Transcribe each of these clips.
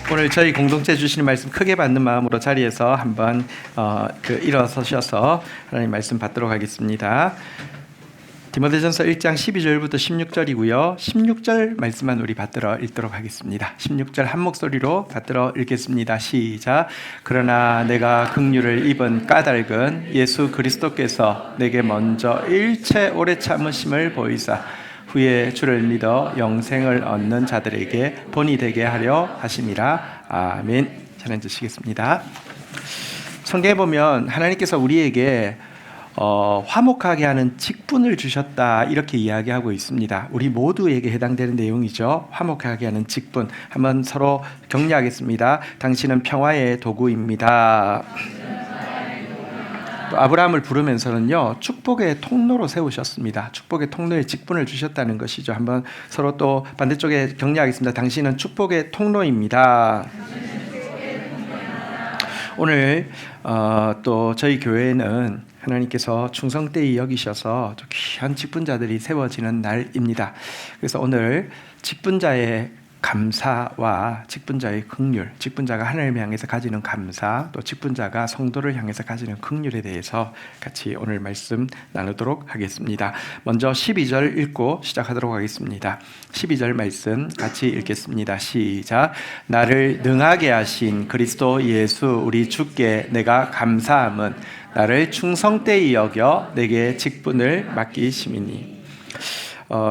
오늘 저희 공동체 주시는 말씀 크게 받는 마음으로 자리에서 한번 일어서셔서 하나님 말씀 받도록 하겠습니다. 디모데전서 1장 12절부터 16절이고요. 16절 말씀만 우리 받들어 읽도록 하겠습니다. 16절 한 목소리로 받들어 읽겠습니다. 시작. 그러나 내가 긍휼을 입은 까닭은 예수 그리스도께서 내게 먼저 일체 오래 참으심을 보이사 후에 주를 믿어 영생을 얻는 자들에게 본이 되게 하려 하심이라. 아멘. 잘 앉으시겠습니다. 성경에 보면 하나님께서 우리에게 화목하게 하는 직분을 주셨다 이렇게 이야기하고 있습니다. 우리 모두에게 해당되는 내용이죠. 화목하게 하는 직분. 한번 서로 격려하겠습니다. 당신은 평화의 도구입니다. 또 아브라함을 부르면서는요, 축복의 통로로 세우셨습니다. 축복의 통로에 직분을 주셨다는 것이죠. 한번 서로 또 반대쪽에 격려하겠습니다. 당신은 축복의 통로입니다. 오늘 또 저희 교회는 하나님께서 충성되이 여기셔서 귀한 직분자들이 세워지는 날입니다. 그래서 오늘 직분자의 감사와 직분자의 긍휼, 직분자가 하나님을 향해서 가지는 감사, 또 직분자가 성도를 향해서 가지는 긍휼에 대해서 같이 오늘 말씀 나누도록 하겠습니다. 먼저 12절 읽고 시작하도록 하겠습니다. 12절 말씀 같이 읽겠습니다. 시작. 나를 능하게 하신 그리스도 예수 우리 주께 내가 감사함은 나를 충성되이 여겨 내게 직분을 맡기심이니.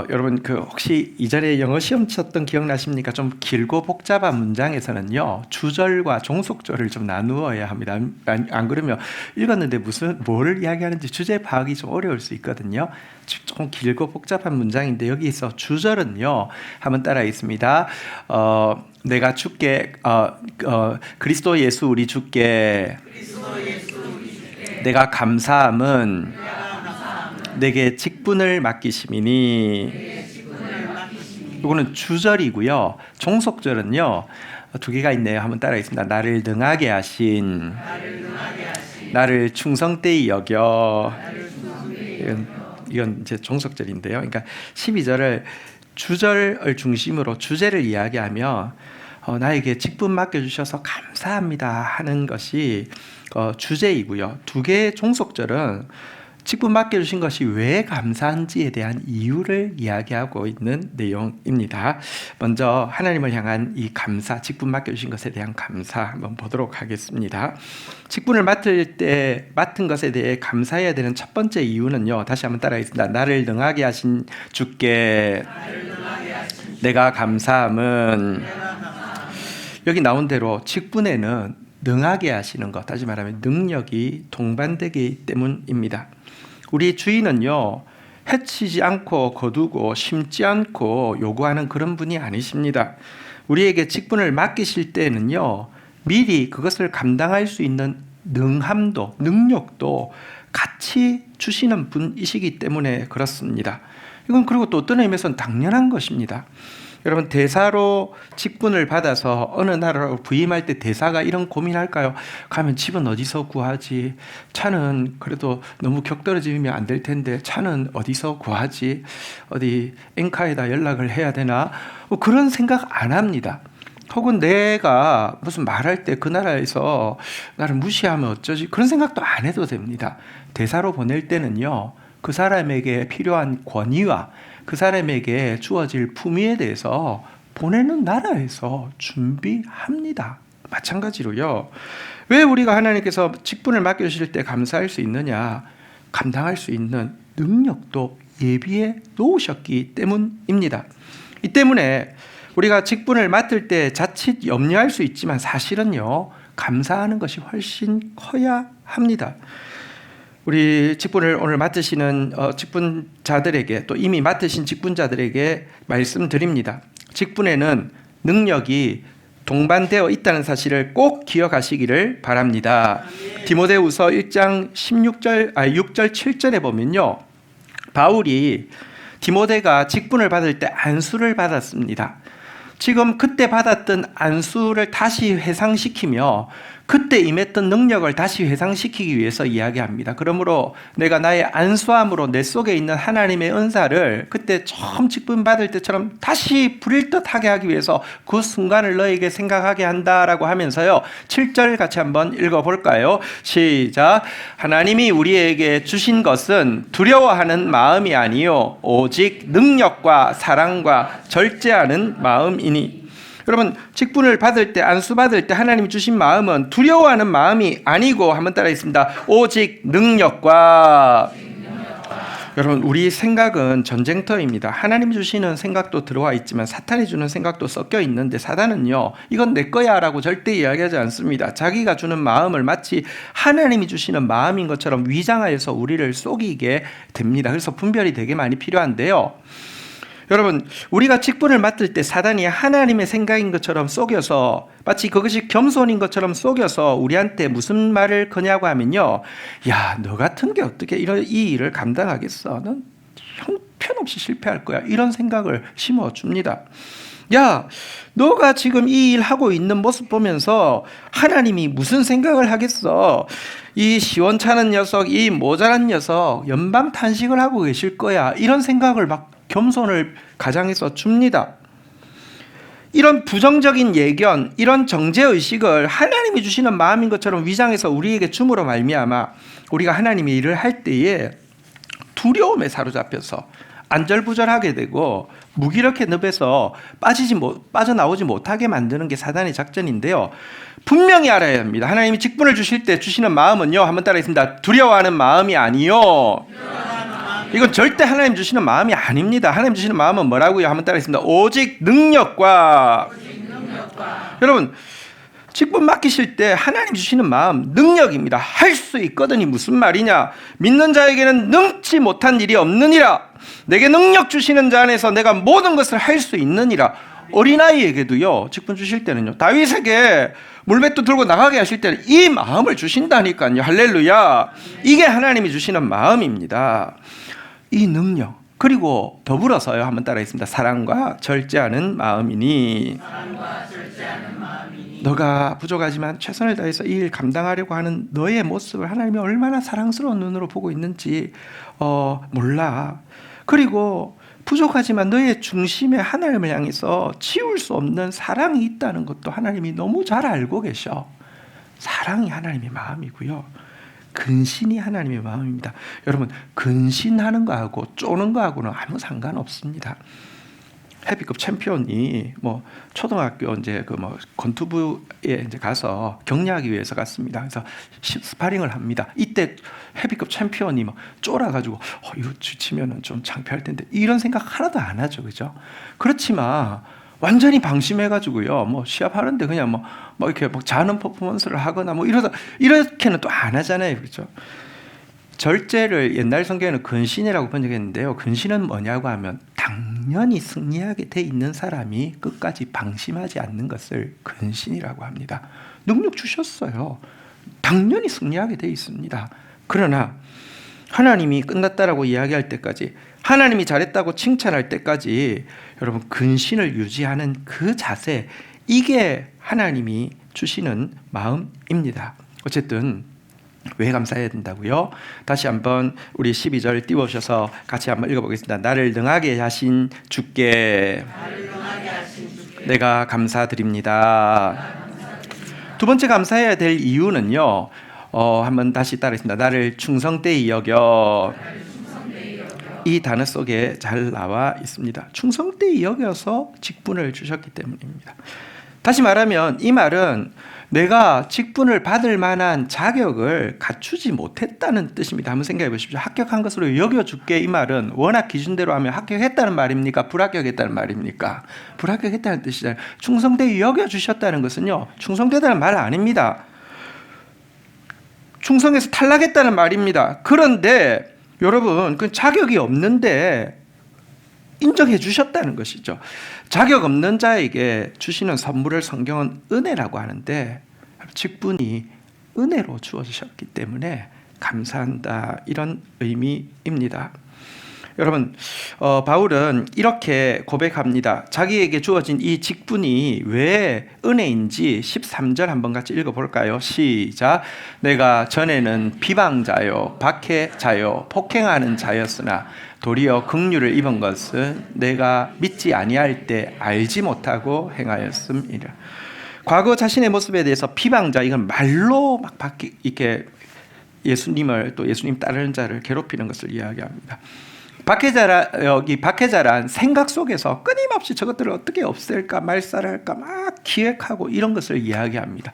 여러분 혹시 이전에 영어 시험 쳤던 기억나십니까? 좀 길고 복잡한 문장에서는요, 주절과 종속절을 좀 나누어야 합니다. 안 그러면 읽었는데 뭘 이야기하는지 주제 파악이 좀 어려울 수 있거든요. 조금 길고 복잡한 문장인데 여기서 주절은요, 한번 따라하겠습니다. 내가 주께 그리스도 예수 우리 주께 내가 감사함은 내게 직분을 맡기심이니. 이거는 주절이고요. 종속절은요, 두 개가 있네요. 한번 따라하겠습니다. 나를 능하게 하신, 나를 충성되이 여겨. 이건 이제 종속절인데요. 그러니까 12절을 주절을 중심으로 주제를 이야기하며 나에게 직분 맡겨주셔서 감사합니다 하는 것이 주제이고요. 두 개의 종속절은 직분 맡겨주신 것이 왜 감사한지에 대한 이유를 이야기하고 있는 내용입니다. 먼저 하나님을 향한 이 감사, 직분 맡겨주신 것에 대한 감사 한번 보도록 하겠습니다. 직분을 맡은 것에 대해 감사해야 되는 첫 번째 이유는요, 다시 한번 따라하겠습니다. 나를 능하게 하신 주께 내가 감사함은, 여기 나온 대로 직분에는 능하게 하시는 것, 다시 말하면 능력이 동반되기 때문입니다. 우리 주인은요, 해치지 않고 거두고 심지 않고 요구하는 그런 분이 아니십니다. 우리에게 직분을 맡기실 때는요, 미리 그것을 감당할 수 있는 능함도 능력도 같이 주시는 분이시기 때문에 그렇습니다. 이건 그리고 또 어떤 의미에서는 당연한 것입니다. 여러분, 대사로 직분을 받아서 어느 나라로 부임할 때 대사가 이런 고민할까요? 가면 집은 어디서 구하지? 차는 그래도 너무 격떨어지면 안 될 텐데 차는 어디서 구하지? 어디 엔카에다 연락을 해야 되나? 그런 생각 안 합니다. 혹은 내가 무슨 말할 때 그 나라에서 나를 무시하면 어쩌지? 그런 생각도 안 해도 됩니다. 대사로 보낼 때는요, 그 사람에게 필요한 권위와 그 사람에게 주어질 품위에 대해서 보내는 나라에서 준비합니다. 마찬가지로요. 왜 우리가 하나님께서 직분을 맡겨주실 때 감사할 수 있느냐? 감당할 수 있는 능력도 예비해 놓으셨기 때문입니다. 이 때문에 우리가 직분을 맡을 때 자칫 염려할 수 있지만 사실은요, 감사하는 것이 훨씬 커야 합니다. 우리 직분을 오늘 맡으시는 직분자들에게, 또 이미 맡으신 직분자들에게 말씀드립니다. 직분에는 능력이 동반되어 있다는 사실을 꼭 기억하시기를 바랍니다. 디모데후서 1장 6절 7절에 보면요, 바울이 디모데가 직분을 받을 때 안수를 받았습니다. 지금 그때 받았던 안수를 다시 회상시키며 그때 임했던 능력을 다시 회상시키기 위해서 이야기합니다. 그러므로 내가 나의 안수함으로 내 속에 있는 하나님의 은사를 그때 처음 직분 받을 때처럼 다시 부릴 듯하게 하기 위해서 그 순간을 너에게 생각하게 한다라고 하면서요. 7절 같이 한번 읽어볼까요? 시작. 하나님이 우리에게 주신 것은 두려워하는 마음이 아니요 오직 능력과 사랑과 절제하는 마음이니. 여러분, 직분을 받을 때, 안수 받을 때 하나님이 주신 마음은 두려워하는 마음이 아니고, 한번 따라하겠습니다. 오직 능력과. 여러분, 우리 생각은 전쟁터입니다. 하나님이 주시는 생각도 들어와 있지만 사탄이 주는 생각도 섞여 있는데, 사단은요, 이건 내 거야 라고 절대 이야기하지 않습니다. 자기가 주는 마음을 마치 하나님이 주시는 마음인 것처럼 위장하여서 우리를 속이게 됩니다. 그래서 분별이 되게 많이 필요한데요. 여러분, 우리가 직분을 맡을 때 사단이 하나님의 생각인 것처럼 속여서, 마치 그것이 겸손인 것처럼 속여서 우리한테 무슨 말을 거냐고 하면요, 야, 너 같은 게 어떻게 이 일을 감당하겠어? 넌 형편없이 실패할 거야. 이런 생각을 심어줍니다. 야, 너가 지금 이 일 하고 있는 모습 보면서 하나님이 무슨 생각을 하겠어? 이 시원찮은 녀석, 이 모자란 녀석 연방 탄식을 하고 계실 거야. 이런 생각을 막 겸손을 가장해서 줍니다. 이런 부정적인 예견, 이런 정죄의식을 하나님이 주시는 마음인 것처럼 위장해서 우리에게 줌으로 말미암아 우리가 하나님의 일을 할 때에 두려움에 사로잡혀서 안절부절하게 되고 무기력해 늪에서 빠져나오지 못하게 만드는 게 사단의 작전인데요. 분명히 알아야 합니다. 하나님이 직분을 주실 때 주시는 마음은요, 한번 따라하겠습니다. 두려워하는 마음이 아니요, 이건 절대 하나님 주시는 마음이 아닙니다. 하나님 주시는 마음은 뭐라고요? 한번 따라하겠습니다. 오직 능력과. 여러분, 직분 맡기실 때 하나님 주시는 마음, 능력입니다. 할 수 있거든요. 무슨 말이냐? 믿는 자에게는 능치 못한 일이 없느니라. 내게 능력 주시는 자 안에서 내가 모든 것을 할 수 있느니라. 어린아이에게도요, 직분 주실 때는요, 다윗에게 물맷도 들고 나가게 하실 때는 이 마음을 주신다니까요. 할렐루야. 이게 하나님이 주시는 마음입니다. 이 능력, 그리고 더불어서요, 한번 따라하겠습니다. 사랑과 절제하는 마음이니. 너가 부족하지만 최선을 다해서 이 일 감당하려고 하는 너의 모습을 하나님이 얼마나 사랑스러운 눈으로 보고 있는지 몰라. 그리고 부족하지만 너의 중심에 하나님을 향해서 치울 수 없는 사랑이 있다는 것도 하나님이 너무 잘 알고 계셔. 사랑이 하나님의 마음이고요, 근신이 하나님의 마음입니다. 여러분, 근신하는 거하고 쪼는 거하고는 아무 상관없습니다. 헤비급 챔피언이 초등학교 권투부에 이제 가서 격려하기 위해서 갔습니다. 그래서 스파링을 합니다. 이때 헤비급 챔피언이 쫄아가지고 이거 지치면은 좀 창피할 텐데 이런 생각 하나도 안 하죠, 그죠? 그렇지만 완전히 방심해가지고요, 시합하는데 그냥 이렇게 자는 퍼포먼스를 하거나 이렇게는 또 안 하잖아요, 그죠? 절제를 옛날 성경에는 근신이라고 번역했는데요. 근신은 뭐냐고 하면 당연히 승리하게 돼 있는 사람이 끝까지 방심하지 않는 것을 근신이라고 합니다. 능력 주셨어요. 당연히 승리하게 돼 있습니다. 그러나 하나님이 끝났다라고 이야기할 때까지, 하나님이 잘했다고 칭찬할 때까지 여러분, 근신을 유지하는 그 자세, 이게 하나님이 주시는 마음입니다. 어쨌든 왜 감사해야 된다고요? 다시 한번 우리 12절 띄워주셔서 같이 한번 읽어보겠습니다. 나를 능하게 하신 주께 내가 감사드립니다. 두 번째 감사해야 될 이유는요, 한번 다시 따라했습니다. 나를 충성되이 여겨. 이 단어 속에 잘 나와 있습니다. 충성되이 여겨서 직분을 주셨기 때문입니다. 다시 말하면 이 말은 내가 직분을 받을 만한 자격을 갖추지 못했다는 뜻입니다. 한번 생각해 보십시오. 합격한 것으로 여겨줄게, 이 말은 워낙 기준대로 하면 합격했다는 말입니까? 불합격했다는 말입니까? 불합격했다는 뜻이잖아요. 충성되이 여겨주셨다는 것은요, 충성되다는 말 아닙니다. 충성에서 탈락했다는 말입니다. 그런데 여러분, 그 자격이 없는데 인정해 주셨다는 것이죠. 자격 없는 자에게 주시는 선물을 성경은 은혜라고 하는데, 직분이 은혜로 주어지셨기 때문에 감사한다, 이런 의미입니다. 여러분, 바울은 이렇게 고백합니다. 자기에게 주어진 이 직분이 왜 은혜인지 13절 한번 같이 읽어볼까요? 시작. 내가 전에는 비방자요 박해자요 폭행하는 자였으나 도리어 긍휼을 입은 것은 내가 믿지 아니할 때 알지 못하고 행하였음이라. 과거 자신의 모습에 대해서 비방자, 이건 말로 막 이렇게 예수님을 또 예수님 따르는 자를 괴롭히는 것을 이야기합니다. 박해자란 생각 속에서 끊임없이 저것들을 어떻게 없앨까 말살할까 막 기획하고 이런 것을 이야기합니다.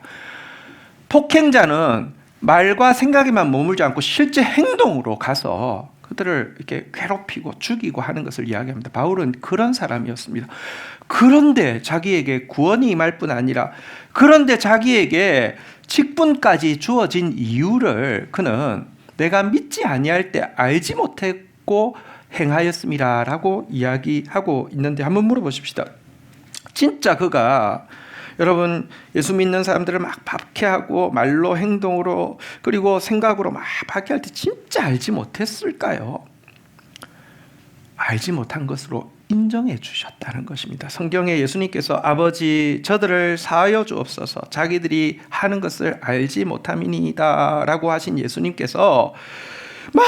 폭행자는 말과 생각에만 머물지 않고 실제 행동으로 가서 그들을 이렇게 괴롭히고 죽이고 하는 것을 이야기합니다. 바울은 그런 사람이었습니다. 그런데 자기에게 구원이 임할 뿐 아니라 그런데 자기에게 직분까지 주어진 이유를 그는 내가 믿지 아니할 때 알지 못했고 행하였음이라라고 이야기하고 있는데 한번 물어보십시다. 진짜 그가 여러분 예수 믿는 사람들을 막 박해하고 말로 행동으로 그리고 생각으로 막 박해할 때 진짜 알지 못했을까요? 알지 못한 것으로 인정해 주셨다는 것입니다. 성경에 예수님께서 아버지 저들을 사하여 주옵소서 자기들이 하는 것을 알지 못함이니이다 라고 하신 예수님께서 막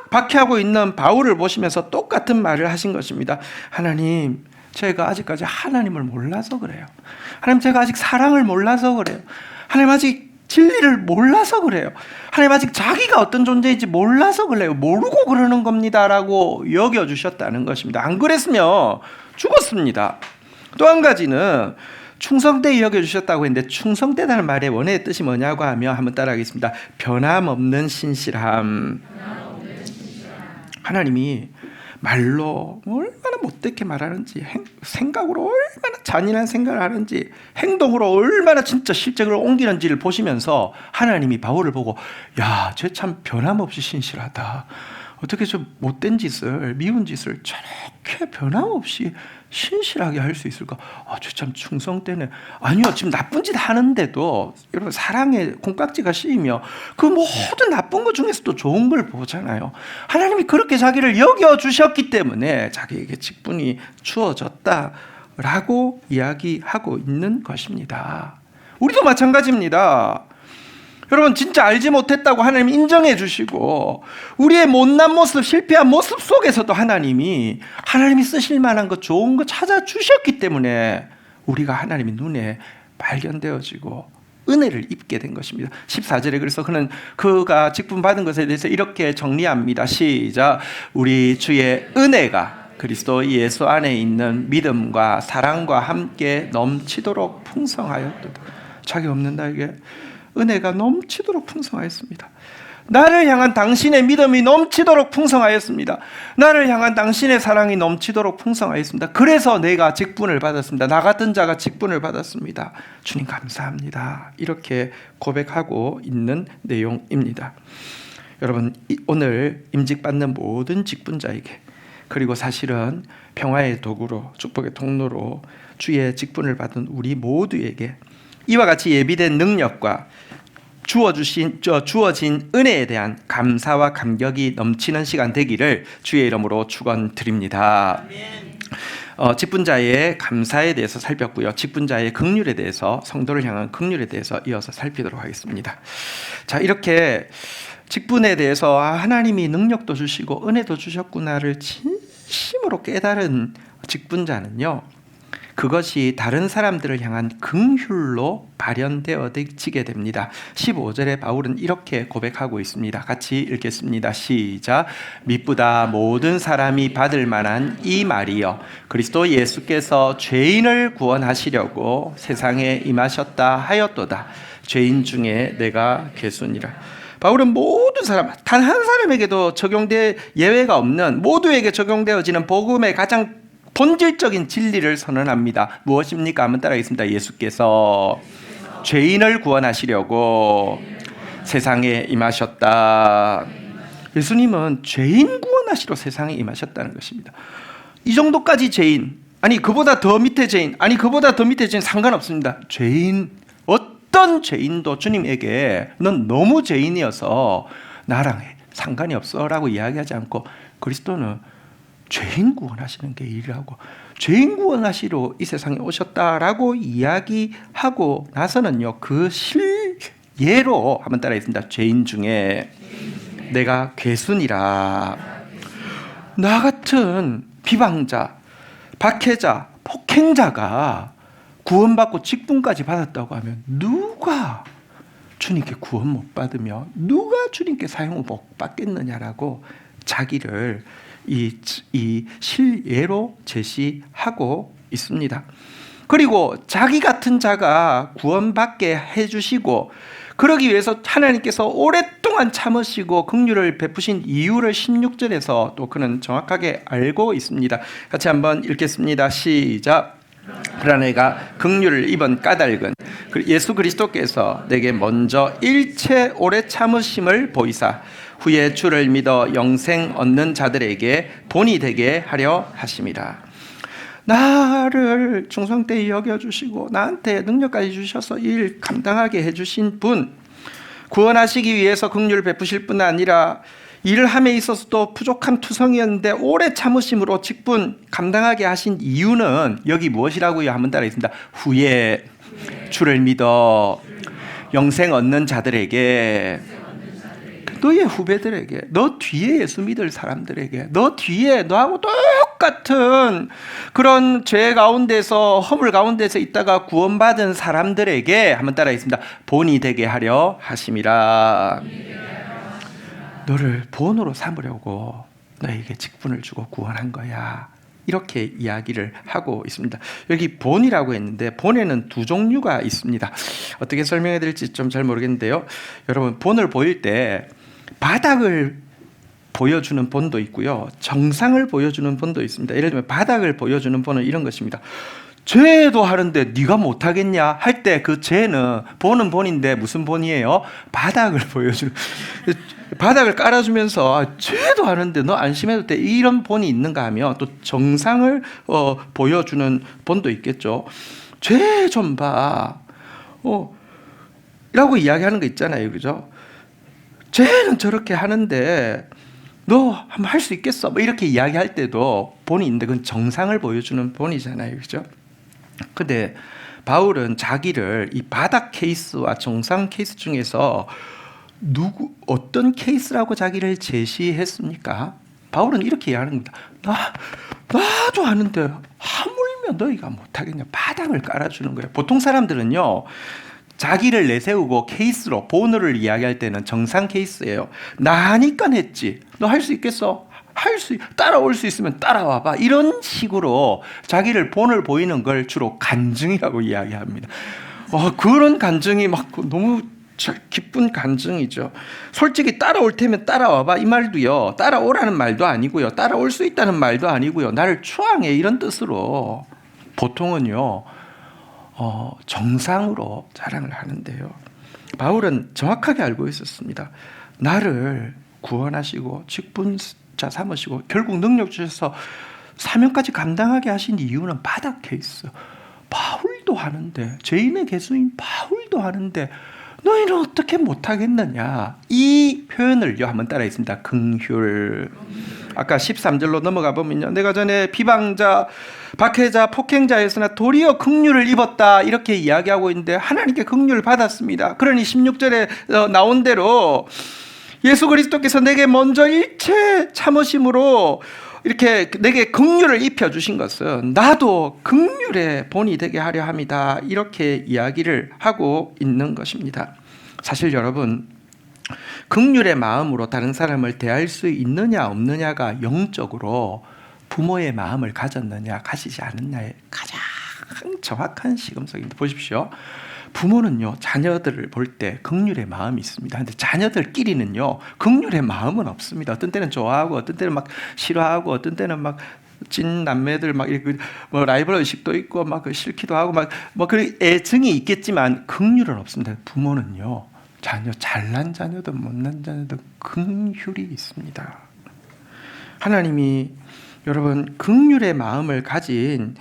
박해하고 있는 바울을 보시면서 똑같은 말을 하신 것입니다. 하나님, 제가 아직까지 하나님을 몰라서 그래요. 하나님, 제가 아직 사랑을 몰라서 그래요. 하나님, 아직 진리를 몰라서 그래요. 하나님, 아직 자기가 어떤 존재인지 몰라서 그래요. 모르고 그러는 겁니다라고 여겨주셨다는 것입니다. 안 그랬으면 죽었습니다. 또 한 가지는 충성되게 여겨주셨다고 했는데 충성되다는 말의 원어의 뜻이 뭐냐고 하면 한번 따라하겠습니다. 변함없는 신실함. 하나님이 말로 얼마나 못되게 말하는지 생각으로 얼마나 잔인한 생각을 하는지 행동으로 얼마나 진짜 실적을 옮기는지를 보시면서 하나님이 바울을 보고 야, 쟤 참 변함없이 신실하다. 어떻게 저 못된 짓을 미운 짓을 저렇게 변함없이 신실하게 할 수 있을까? 쟤 참 충성되네. 아니요, 지금 나쁜 짓 하는데도 여러분 사랑에 콩깍지가 씌이며 그 모든 나쁜 것 중에서도 좋은 걸 보잖아요. 하나님이 그렇게 자기를 여겨주셨기 때문에 자기에게 직분이 주어졌다라고 이야기하고 있는 것입니다. 우리도 마찬가지입니다. 여러분 진짜 알지 못했다고 하나님 인정해 주시고 우리의 못난 모습, 실패한 모습 속에서도 하나님이 쓰실 만한 것, 좋은 거 찾아주셨기 때문에 우리가 하나님의 눈에 발견되어지고 은혜를 입게 된 것입니다. 14절에 그래서 그가 직분 받은 것에 대해서 이렇게 정리합니다. 시작. 우리 주의 은혜가 그리스도 예수 안에 있는 믿음과 사랑과 함께 넘치도록 풍성하였도다. 자기 없는 나에게 은혜가 넘치도록 풍성하였습니다. 나를 향한 당신의 믿음이 넘치도록 풍성하였습니다. 나를 향한 당신의 사랑이 넘치도록 풍성하였습니다. 그래서 내가 직분을 받았습니다. 나 같은 자가 직분을 받았습니다. 주님 감사합니다. 이렇게 고백하고 있는 내용입니다. 여러분 오늘 임직받는 모든 직분자에게 그리고 사실은 평화의 도구로 축복의 통로로 주의 직분을 받은 우리 모두에게 이와 같이 예비된 능력과 주어진 은혜에 대한 감사와 감격이 넘치는 시간 되기를 주의 이름으로 축원드립니다. 직분자의 감사에 대해서 살폈고요. 직분자의 긍휼에 대해서 성도를 향한 긍휼에 대해서 이어서 살피도록 하겠습니다. 자, 이렇게 직분에 대해서 하나님이 능력도 주시고 은혜도 주셨구나를 진심으로 깨달은 직분자는요. 그것이 다른 사람들을 향한 긍휼로 발현되어지게 됩니다. 15절에 바울은 이렇게 고백하고 있습니다. 같이 읽겠습니다. 시작. 미쁘다 모든 사람이 받을 만한 이 말이여 그리스도 예수께서 죄인을 구원하시려고 세상에 임하셨다 하였도다. 죄인 중에 내가 괴순이라. 바울은 모든 사람, 단 한 사람에게도 예외가 없는 모두에게 적용되어지는 복음의 가장 본질적인 진리를 선언합니다. 무엇입니까? 한번 따라하겠습니다. 예수께서 죄인을 구원하시려고 세상에 임하셨다. 예수님은 죄인 구원하시러 세상에 임하셨다는 것입니다. 이 정도까지 죄인, 아니 그보다 더 밑에 죄인, 아니 그보다 더 밑에 죄인 상관없습니다. 죄인, 어떤 죄인도 주님에게 넌 너무 죄인이어서 나랑 상관이 없어 라고 이야기하지 않고 그리스도는 죄인 구원하시는 게 일이라고, 죄인 구원하시러 이 세상에 오셨다라고 이야기하고 나서는요, 그 실예로 한번 따라했습니다. 죄인 중에 내가 괴순이라. 나 같은 비방자, 박해자, 폭행자가 구원받고 직분까지 받았다고 하면 누가 주님께 구원 못 받으며 누가 주님께 사용을 못 받겠느냐라고 자기를 이 실예로 제시하고 있습니다. 그리고 자기 같은 자가 구원받게 해주시고 그러기 위해서 하나님께서 오랫동안 참으시고 긍휼을 베푸신 이유를 16절에서 또 그는 정확하게 알고 있습니다. 같이 한번 읽겠습니다. 시작. 그러나 내가 긍휼을 입은 까닭은 예수 그리스도께서 내게 먼저 일체 오래 참으심을 보이사 후에 주를 믿어 영생 얻는 자들에게 본이 되게 하려 하심이라. 나를 중성 때 여겨주시고 나한테 능력까지 주셔서 일 감당하게 해주신 분, 구원하시기 위해서 긍휼을 베푸실 뿐 아니라 일을 함에 있어서도 부족한 투성이었는데 오래 참으심으로 직분 감당하게 하신 이유는 여기 무엇이라고요? 한번 따라하겠습니다. 후에 주를 믿어 영생 얻는 자들에게, 너의 후배들에게, 너 뒤에 예수 믿을 사람들에게, 너 뒤에 너하고 똑같은 그런 죄 가운데서, 허물 가운데서 있다가 구원받은 사람들에게 한번 따라하겠습니다. 본이 되게 하려 하심이라. 너를 본으로 삼으려고 너에게 직분을 주고 구원한 거야. 이렇게 이야기를 하고 있습니다. 여기 본이라고 했는데 본에는 두 종류가 있습니다. 어떻게 설명해야 될지 좀 잘 모르겠는데요. 여러분, 본을 보일 때 바닥을 보여주는 본도 있고요, 정상을 보여주는 본도 있습니다. 예를 들면 바닥을 보여주는 본은 이런 것입니다. 죄도 하는데 네가 못하겠냐 할 때 그 죄는 본은 본인데 무슨 본이에요? 바닥을 보여주는, 바닥을 깔아주면서 죄도 하는데 너 안심해도 돼, 이런 본이 있는가 하면 또 정상을 보여주는 본도 있겠죠. 죄 좀 봐 라고 이야기하는 거 있잖아요, 그죠? 죄는 저렇게 하는데 너 한번 할 수 있겠어? 뭐 이렇게 이야기할 때도 본이 있는데 그건 정상을 보여주는 본이잖아요, 그죠? 근데 바울은 자기를 이 바닥 케이스와 정상 케이스 중에서 어떤 케이스라고 자기를 제시했습니까? 바울은 이렇게 이야기하는 겁니다. 나도 하는데 하물며 너희가 못하겠냐? 바닥을 깔아주는 거예요. 보통 사람들은요, 자기를 내세우고 케이스로, 본어를 이야기할 때는 정상 케이스예요. 나니까 했지. 너 할 수 있겠어? 따라올 수 있으면 따라와봐. 이런 식으로 자기를 본을 보이는 걸 주로 간증이라고 이야기합니다. 그런 간증이 막 너무 기쁜 간증이죠. 솔직히 따라올 테면 따라와봐 이 말도요, 따라오라는 말도 아니고요, 따라올 수 있다는 말도 아니고요, 나를 추앙해 이런 뜻으로 보통은요 정상으로 자랑을 하는데요, 바울은 정확하게 알고 있었습니다. 나를 구원하시고 직분자 삼으시고 결국 능력 주셔서 사명까지 감당하게 하신 이유는 바닥 케이스. 바울도 하는데, 죄인의 개수인 바울도 하는데 너희는 어떻게 못하겠느냐, 이 표현을요 한번 따라했습니다. 긍휼. 아까 13절로 넘어가 보면요, 내가 전에 비방자, 박해자, 폭행자였으나 도리어 긍휼을 입었다 이렇게 이야기하고 있는데 하나님께 긍휼을 받았습니다. 그러니 16절에 나온 대로 예수 그리스도께서 내게 먼저 일체 참으심으로 이렇게 내게 긍휼을 입혀주신 것은 나도 긍휼의 본이 되게 하려 합니다. 이렇게 이야기를 하고 있는 것입니다. 사실 여러분, 긍휼의 마음으로 다른 사람을 대할 수 있느냐 없느냐가 영적으로 부모의 마음을 가졌느냐 가지지 않았냐의 가장 정확한 시금석입니다. 보십시오. 부모는요, 자녀들을 볼 때 긍휼의 마음이 있습니다. 근데 자녀들끼리는요, 긍휼의 마음은 없습니다. 어떤 때는 좋아하고, 어떤 때는 막 싫어하고, 어떤 때는 막 찐 남매들 막 이렇게 뭐 라이벌 의식도 있고 막 싫기도 하고 뭐 그 애증이 있겠지만 긍휼은 없습니다. 부모는요, 잘난 자녀든 못난 자녀든 긍휼이 있습니다. 하나님이 여러분, 긍휼의 마음을 가진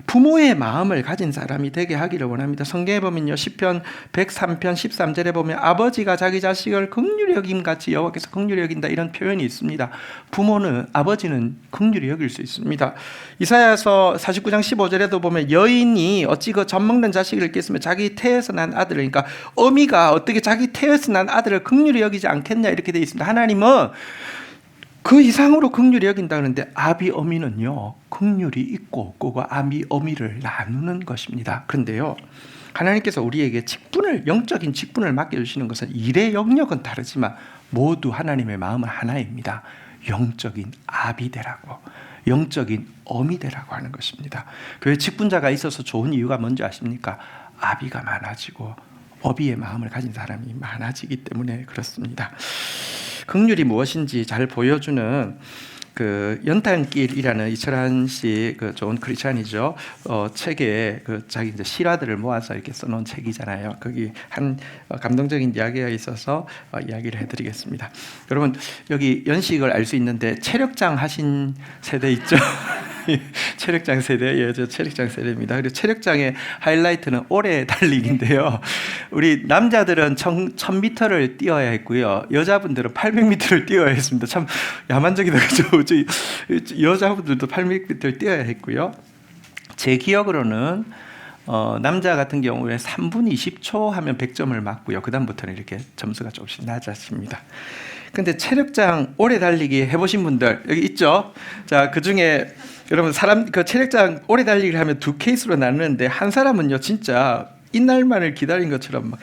부모의 마음을 가진 사람이 되게 하기를 원합니다. 성경에 보면요, 시편 103편 13절에 보면 아버지가 자기 자식을 긍휼히 여김같이 여호와께서 긍휼히 여긴다, 이런 표현이 있습니다. 부모는, 아버지는 긍휼히 여길 수 있습니다. 이사야서 49장 15절에도 보면 여인이 어찌 그 젖먹는 자식을 있겠으며 자기 태에서 난 아들을, 그러니까 어미가 어떻게 자기 태에서 난 아들을 긍휼히 여기지 않겠냐, 이렇게 되어 있습니다. 하나님은 그 이상으로 긍휼히 여긴다 그러는데, 아비 어미는요, 긍휼이 있고 없고가 아비 어미를 나누는 것입니다. 그런데요, 하나님께서 우리에게 직분을, 영적인 직분을 맡겨주시는 것은 일의 영역은 다르지만 모두 하나님의 마음은 하나입니다. 영적인 아비 되라고, 영적인 어미 되라고 하는 것입니다. 교회 직분자가 있어서 좋은 이유가 뭔지 아십니까? 아비가 많아지고 어비의 마음을 가진 사람이 많아지기 때문에 그렇습니다. 긍휼이 무엇인지 잘 보여주는 그 연탄길이라는 이철환 씨, 그 좋은 크리스찬이죠. 책에 그 자기 이제 실화들을 모아서 이렇게 써놓은 책이잖아요. 거기 한 감동적인 이야기가 있어서 이야기를 해드리겠습니다. 여러분, 여기 연식을 알 수 있는데 체력장 하신 세대 있죠? 체력장 세대, 예, 저 체력장 세대입니다. 그리고 체력장의 하이라이트는 오래 달리기인데요. 우리 남자들은 1000m를 뛰어야 했고요. 여자분들은 800m를 뛰어야 했습니다. 참 야만적이다, 그죠? 여자분들도 800m를 뛰어야 했고요. 제 기억으로는 남자 같은 경우에 3분 20초 하면 100점을 맞고요. 그 다음부터는 이렇게 점수가 조금씩 낮아집니다. 근데 체력장 오래 달리기 해보신 분들 여기 있죠? 자, 그 중에 여러분, 그 체력장 오래 달리기를 하면 두 케이스로 나누는데, 한 사람은요, 진짜 이날만을 기다린 것처럼 막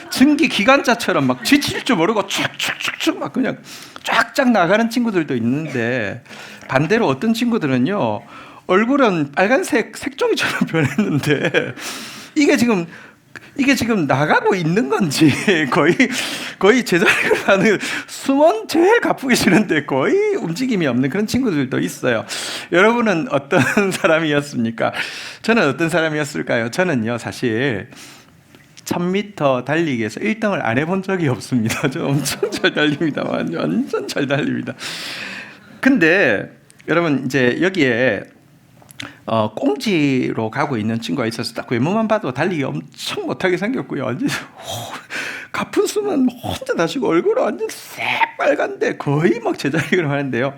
전기 기관차처럼 막 지칠 줄 모르고 쭉쭉쭉쭉 막 그냥 쫙쫙 나가는 친구들도 있는데, 반대로 어떤 친구들은요, 얼굴은 빨간색 색종이처럼 변했는데 이게 지금 나가고 있는 건지 거의 제자리를 하는, 숨은 제일 가쁘기 싫은데 거의 움직임이 없는 그런 친구들도 있어요. 여러분은 어떤 사람이었습니까? 저는 어떤 사람이었을까요? 저는요, 사실 1000m 달리기에서 1등을 안 해본 적이 없습니다. 저 엄청 잘 달립니다. 완전 잘 달립니다. 근데 여러분, 이제 여기에 꽁지로 가고 있는 친구가 있어서 딱 외모만 봐도 달리기 엄청 못하게 생겼고요. 완전 가쁜 숨은 혼자 다시고 얼굴은 완전 새빨간데 거의 막 제자리를 하는데요.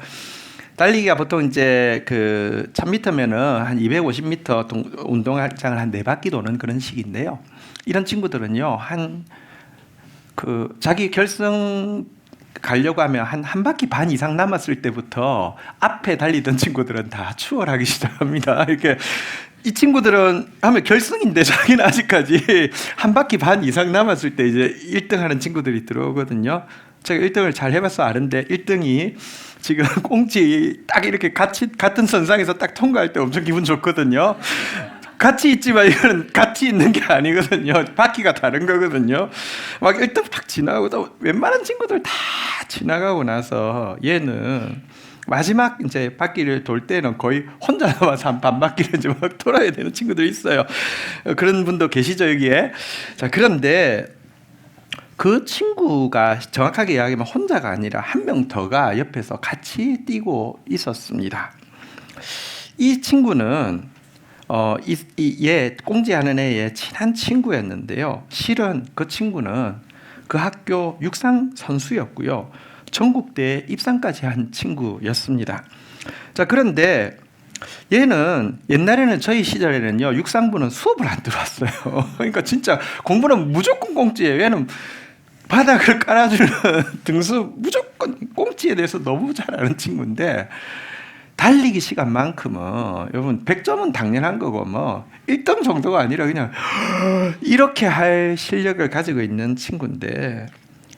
달리기가 보통 이제 그 1000m면은 한 250m 운동장을 한 4바퀴 도는 그런 식인데요. 이런 친구들은요, 자기 결승 가려고 하면 한 바퀴 반 이상 남았을 때부터 앞에 달리던 친구들은 다 추월하기 시작합니다. 이렇게 이 친구들은 하면 결승인데 자기는 아직까지 한 바퀴 반 이상 남았을 때 이제 1등 하는 친구들이 들어오거든요. 제가 1등을 잘 해봐서 아는데, 1등이 지금 꽁지 딱 이렇게 같은 선상에서 딱 통과할 때 엄청 기분 좋거든요. 같이 있지만 이건 같이 있는 게 아니거든요. 바퀴가 다른 거거든요. 막 1등 팍 지나가고 또 웬만한 친구들 다 지나가고 나서 얘는 마지막 이제 바퀴를 돌 때는 거의 혼자 남아서 한 반 바퀴를 이제 막 돌아야 되는 친구들이 있어요. 그런 분도 계시죠, 여기에. 자, 그런데 그 친구가 정확하게 이야기하면 혼자가 아니라 한 명 더가 옆에서 같이 뛰고 있었습니다. 이 친구는 얘 꽁지하는 애의 친한 친구였는데요. 실은 그 친구는 그 학교 육상 선수였고요. 전국대회 입상까지 한 친구였습니다. 자, 그런데 얘는 옛날에는, 저희 시절에는요, 육상부는 수업을 안 들어왔어요. 그러니까 진짜 공부는 무조건 꽁지예요. 얘는 바닥을 깔아주는 등수 무조건 꽁지에 대해서 너무 잘 아는 친구인데, 달리기 시간만큼은 여러분 100점은 당연한 거고, 뭐 1등 정도가 아니라 그냥 이렇게 할 실력을 가지고 있는 친구인데,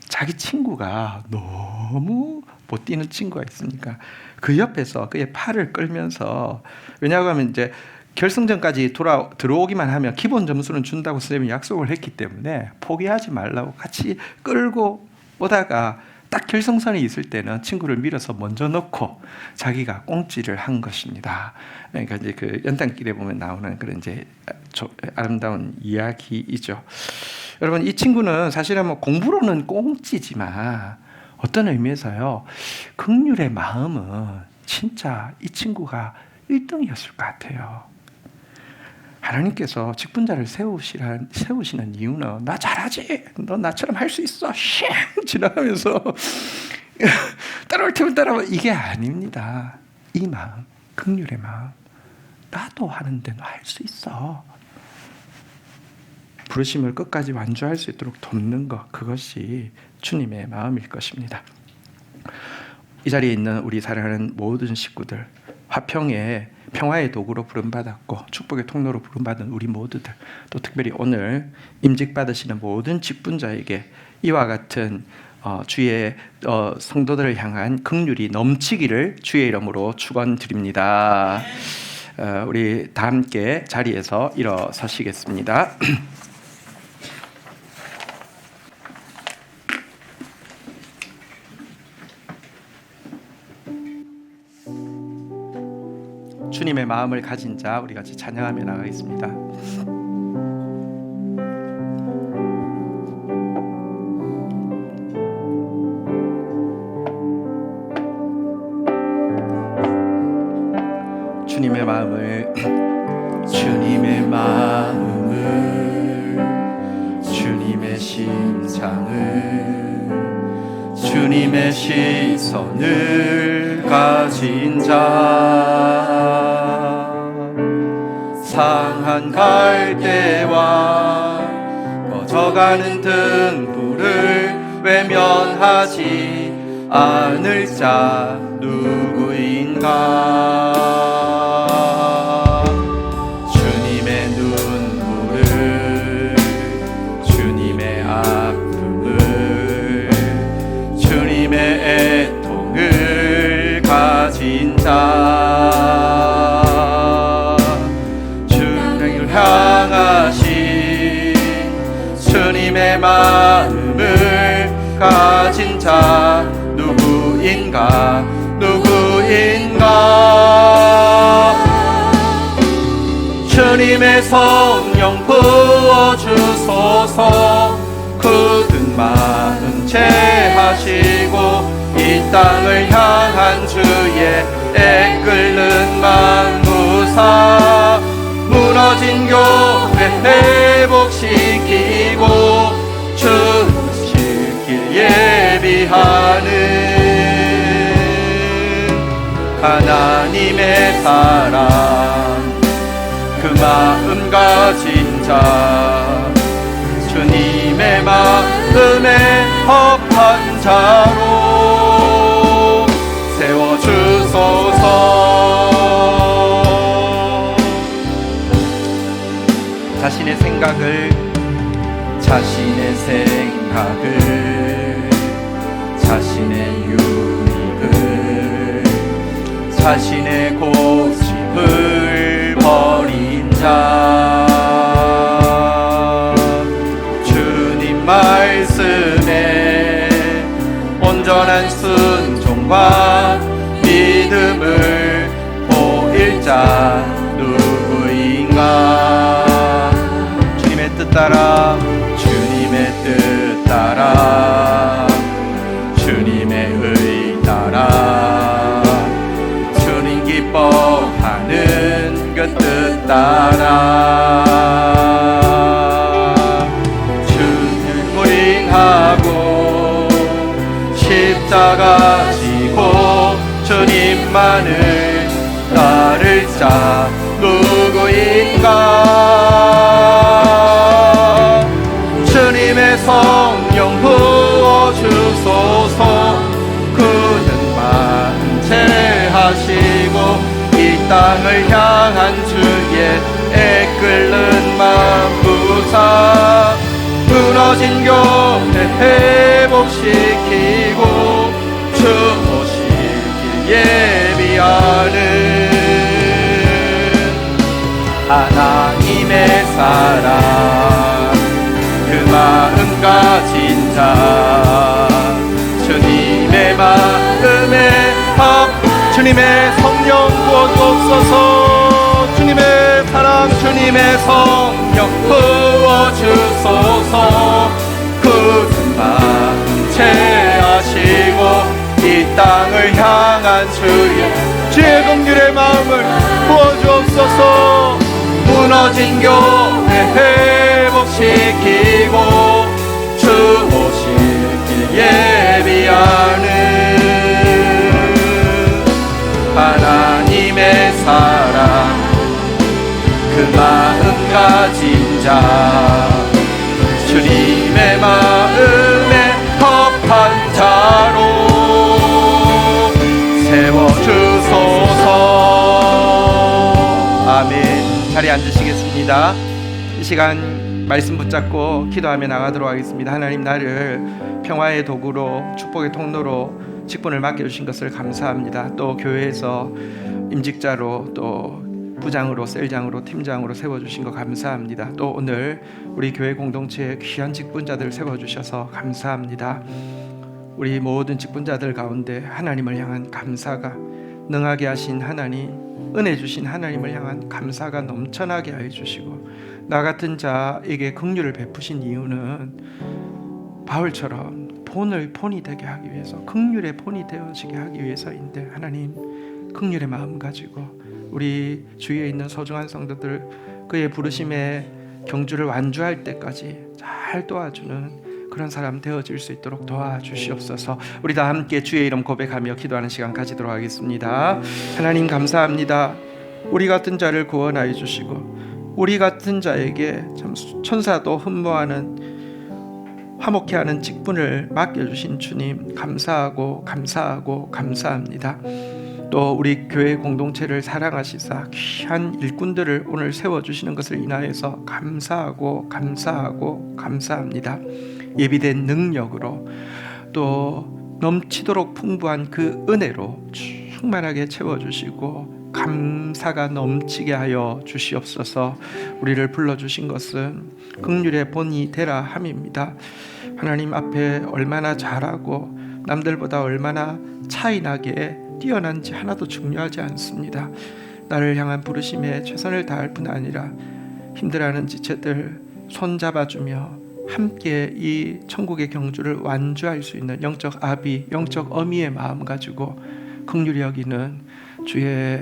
자기 친구가 너무 못 뛰는 친구가 있으니까 그 옆에서 그의 팔을 끌면서, 왜냐하면 이제 결승전까지 들어오기만 하면 기본 점수는 준다고 선생님이 약속을 했기 때문에 포기하지 말라고 같이 끌고 오다가 딱 결승선에 있을 때는 친구를 밀어서 먼저 넣고 자기가 꽁지를 한 것입니다. 그러니까 이제 그 연탄길에 보면 나오는 그런 이제 아름다운 이야기이죠. 여러분, 이 친구는 사실은 뭐 공부로는 꽁지지만 어떤 의미에서요, 긍휼의 마음은 진짜 이 친구가 1등이었을 것 같아요. 하나님께서 직분자를 세우시는 이유는 나 잘하지? 너 나처럼 할 수 있어? 쉥! 지나가면서 따라올 테면 따라와. 이게 아닙니다. 이 마음, 긍휼의 마음. 나도 하는데 너 할 수 있어. 부르심을 끝까지 완주할 수 있도록 돕는 것, 그것이 주님의 마음일 것입니다. 이 자리에 있는 우리 사랑하는 모든 식구들, 화평의 평화의 도구로 부름받았고 축복의 통로로 부름받은 우리 모두들, 또 특별히 오늘 임직받으시는 모든 직분자에게 이와 같은 주의 성도들을 향한 긍휼이 넘치기를 주의 이름으로 축원드립니다. 우리 다 함께 자리에서 일어서시겠습니다. 주님의 마음을 가진 자, 우리 같이 찬양하며 나가겠습니다. 주님의 마음을 주님의 심장을 주님의 시선을 가진 자, 상한 갈대와 꺼져가는 등불을 외면하지 않을 자 누구인가. 주님의 눈물을, 주님의 아픔을, 주님의 애통을 가진 자, 향하신 주님의 마음을 가진 자 누구인가. 주님의 성령 부어주소서. 굳은 마음 채하시고 이 땅을 향한 주의 애끓는 마음 무사 무너진 교회 회복시키고 주실 길 예비하는 하나님의 사랑, 그 마음 가진 자, 주님의 마음에 합한 자로 세워주소서. 자신의 생각을 자신의 유익을 자신의 고집을 버린 자, 주님 말씀에 온전한 순종과 믿음을 보일 자 누구인가. 주님의 뜻 따라 주님의 의 따라 주님 기뻐하는 그 뜻 따라 주님 호ring하고 십자가 지고 주님만을 따를 자 누구인가. 주님의 성령 부어주소서. 굳은 마음 채하시고 이 땅을 향한 주의 애끓는 마음 부사 무너진 교회 회복시키고 주 오실 길 예비하는 하나님의 사랑, 그 마음 가진 자, 주님의 마음에 주님의 성령 부어주옵소서. 주님의 사랑, 주님의 성령 부어주소서. 굳은 마음 채하시고 이 땅을 향한 주의 주의 긍휼의 마음을 부어주옵소서. 무너진 교회 회복시키고 주 오실 길 예비하는 하나님의 사랑 그 마음 가진 자 주님의 마음에 합한 자로 세워주소서. 아멘. 자리에 앉으시겠습니다. 이 시간 말씀 붙잡고 기도하며 나가도록 하겠습니다. 하나님, 나를 평화의 도구로 축복의 통로로 직분을 맡겨주신 것을 감사합니다. 또 교회에서 임직자로 또 부장으로, 셀장으로, 팀장으로 세워주신 거 감사합니다. 또 오늘 우리 교회 공동체에 귀한 직분자들 세워주셔서 감사합니다. 우리 모든 직분자들 가운데 하나님을 향한 감사가, 능하게 하신 하나님, 은혜 주신 하나님을 향한 감사가 넘쳐나게 하여 주시고, 나 같은 자에게 긍휼을 베푸신 이유는 바울처럼 본이 되게 하기 위해서, 긍휼의 본이 되어지게 하기 위해서인데, 하나님 긍휼의 마음 가지고 우리 주위에 있는 소중한 성도들 그의 부르심의 경주를 완주할 때까지 잘 도와주는 그런 사람 되어질 수 있도록 도와주시옵소서. 우리 다 함께 주의 이름 고백하며 기도하는 시간 가지도록 하겠습니다. 하나님 감사합니다. 우리 같은 자를 구원하여 주시고 우리 같은 자에게 참 천사도 흠모하는 화목해하는 직분을 맡겨주신 주님 감사하고 감사합니다. 또 우리 교회 공동체를 사랑하시사 귀한 일꾼들을 오늘 세워주시는 것을 인하여서 감사합니다. 예비된 능력으로 또 넘치도록 풍부한 그 은혜로 충만하게 채워주시고 감사가 넘치게 하여 주시옵소서. 우리를 불러주신 것은 긍휼의 본이 되라 함입니다. 하나님 앞에 얼마나 잘하고 남들보다 얼마나 차이나게 뛰어난지 하나도 중요하지 않습니다. 나를 향한 부르심에 최선을 다할 뿐 아니라 힘들어하는 지체들 손잡아주며 함께 이 천국의 경주를 완주할 수 있는 영적 아비, 영적 어미의 마음 가지고 긍휼히 여기는 주의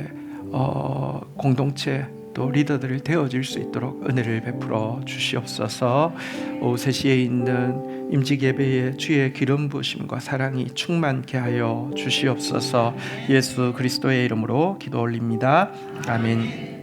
공동체 또 리더들을 되어질 수 있도록 은혜를 베풀어 주시옵소서. 오후 3시에 있는 임직 예배에 주의 기름 부으심과 사랑이 충만케 하여 주시옵소서. 예수 그리스도의 이름으로 기도 올립니다. 아멘.